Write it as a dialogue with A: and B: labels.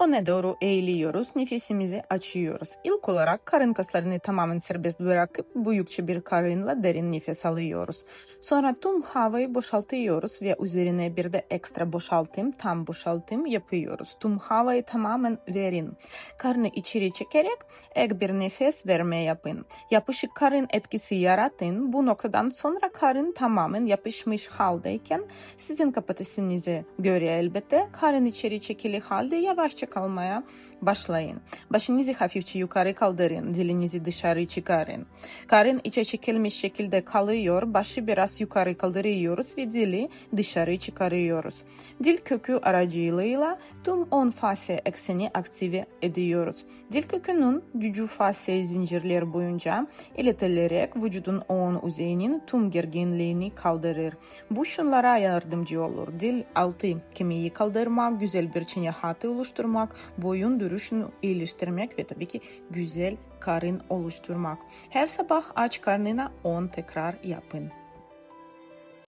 A: Öne doğru eğiliyoruz, nefesimizi açıyoruz. İlk olarak karın kaslarını tamamen serbest bırakıp büyükçe bir karınla derin nefes alıyoruz. Sonra tüm havayı boşaltıyoruz ve üzerine bir de ekstra boşaltım, tam boşaltım yapıyoruz. Tüm havayı tamamen verin. Karnı içeri çekerek ek bir nefes verme yapın. Yapışık karın etkisi yaratın. Bu noktadan sonra karın tamamen yapışmış haldeyken sizin kapasitenize göre elbette karın içeri çekili halde yavaşça kalmaya başlayın. Başınızı hafifçe yukarı kaldırın, dilinizi dışarı çıkarın. Karın içe çekilmiş şekilde kalıyor, başı biraz yukarı kaldırıyoruz ve dili dışarı çıkarıyoruz. Dil kökü aracılığıyla tüm 10 fase ekseni aktive ediyoruz. Dil kökünün gücü fase zincirler boyunca iletilerek vücudun 10 yüzeyinin tüm gerginliğini kaldırır. Bu şunlara yardımcı olur. Dil altı kemiği kaldırmak, güzel bir çene hatı oluşturmak, boyun duruşunu iyileştirmek ve tabii ki güzel karın oluşturmak. Her sabah aç karnına 10 tekrar yapın.